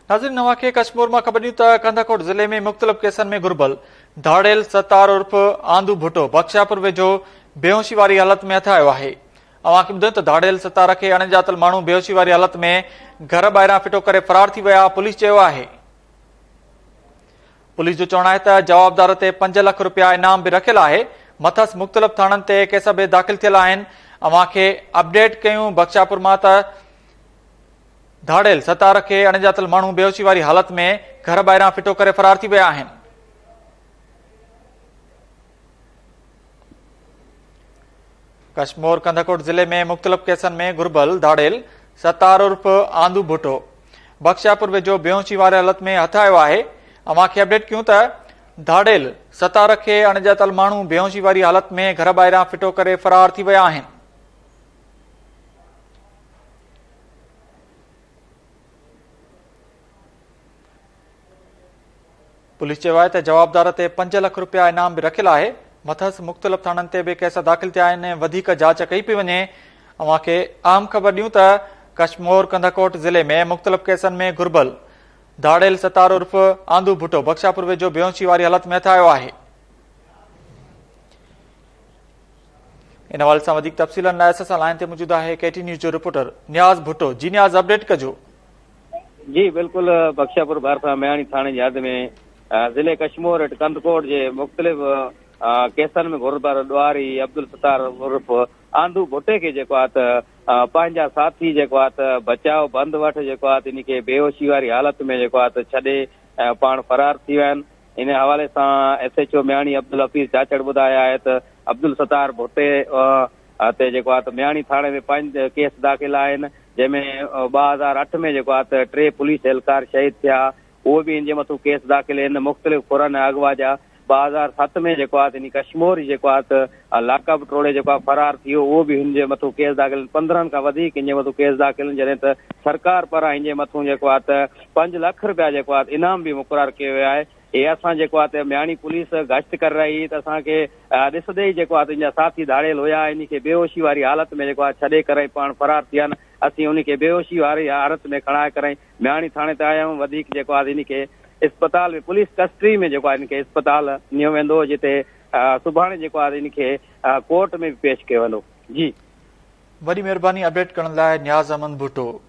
नाज़रीन, नवां खे कश्मीर में ख़बर ॾियूं त कंधाकोट ज़िले में मुख़्तलिफ़ केसनि में घुर्बल धाड़ेल सतार उर्फ आंदू भुट्टो बख्शापुर वेझो बेहोशी वारी हालत में हथायो आहे। अवां खे ॿुधायूं त धाड़ेल सतार खे अणॼातल माण्हू बेहोशी वारी हालत में घर ॿाहिरां फिटो करे फरार थी विया, पुलिस चयो आहे। पुलिस जो चवणु आहे त जवाबदार ते 5 लाख रुपया इनाम बि रखियल आहे। मथस मुख़्तलिफ़ थाणनि ते केस बि दाख़िल थियल आहिनि। अवां खे अपडेट कयूं बख्शापुर मां त धाड़ेल सतार खे अणॼातल माण्हू बेहोशी वारी हालत में घर ॿाहिरां फिटो करे फरार थी विया आहिनि। कश्मीर कंधाकोट ज़िले में मुख़्तलिफ़ केसनि में घुर्बल धाड़ेल सतार उर्फ आंदू भुट्टो बख्शापुर वेझो बेहोशी वारी हालत में हथायो आहे। अवां खे अपडेट कयूं त धाड़ेल सतार खे अणॼातल माण्हू बेहोशी वारी हालत में घर ॿाहिरां फिटो करे फरार थी विया आहिनि। पुलिस चयो आहे त जवाबदार ते 5 लाख रुपया इनाम बि रखियल आहे। मथस मुख़्तलिफ़ थाणनि ते बि केस दाख़िल थिया आहिनि, वधीक जांच कई पई वञे। अवां खे आम ख़बर ॾियूं त कश्मीर कंधाकोट ज़िले में मुख़्तलिफ़ केसनि में घुर्बल धाड़ेल सतार उर्फ आंदू भुट्टो बख्शापुर वेझो बेहोशी वारी हालत में हथायो आहे। इन हवाले सां वधीक तफ़सीलनि लाइ असां लाइन ते मौजूद आहे केटी न्यूज़ जो रिपोर्टर नियाज़ भुट्टो। जी नियाज़, अपडेट कजो। जी बिल्कुल, बख्शापुर भरिसां मयाणी थाणे जी हद में ज़िले कश्मीर कंदकोट जे मुख़्तलिफ़ केसनि में घुर्बल ॾुआरी अब्दुल सतार उर्फ आंदू भुट्टे खे जेको आहे त पंहिंजा साथी जेको आहे त बचाव बंद वटि जेको आहे त इन खे बेहोशी वारी हालत में जेको आहे त छॾे पाण फरार थी विया आहिनि। इन हवाले सां SHO मयाणी अब्दुल हफ़ीज़ जाचड़ ॿुधाया आहे त अब्दुल सतार भुट्टे ते जेको आहे त मयाणी थाणे में 5 केस दाख़िल आहिनि, जंहिंमें 2008 में जेको आहे त 3 पुलिस एहलकार शहीद थिया, उहो बि इन जे मथां केस दाख़िल आहिनि। मुख़्तलिफ़ खुरनि अगवा जा 2007 में जेको आहे त इन कश्मीर जेको आहे त लाकअप टोड़े जेको आहे फरार थियो, उहो बि हिन जे मथां केस दाख़िल आहिनि। 15 खां वधीक इन जे मथां केस दाख़िल आहिनि, जॾहिं त सरकार पारां इन जे मथां जेको आहे त 5 लाख रुपया जेको आहे इनाम बि मुक़ररु कयो वियो आहे। हे असां जेको आहे त मयाणी पुलिस गश्त करे रही त असांखे ॾिसंदे ई जेको आहे त इन जा साथी धाड़ेल हुया, इन खे बेहोशी वारी हालत में जेको आहे छॾे करे पाण फरार थिया आहिनि। असीं उन खे बेहोशी वारी हालत में खणाए करे मयाणी थाणे ते आया आहियूं। वधीक जेको आहे इन खे अस्पताल में पुलिस कस्टडी में जेको आहे इन खे अस्पताल नियो वेंदो, जिते सुभाणे जेको आहे इन खे कोर्ट में पेश कयो वेंदो। जी, वॾी महिरबानी अपडेट करण लाइ नियाज़ अहमद भुट्टो।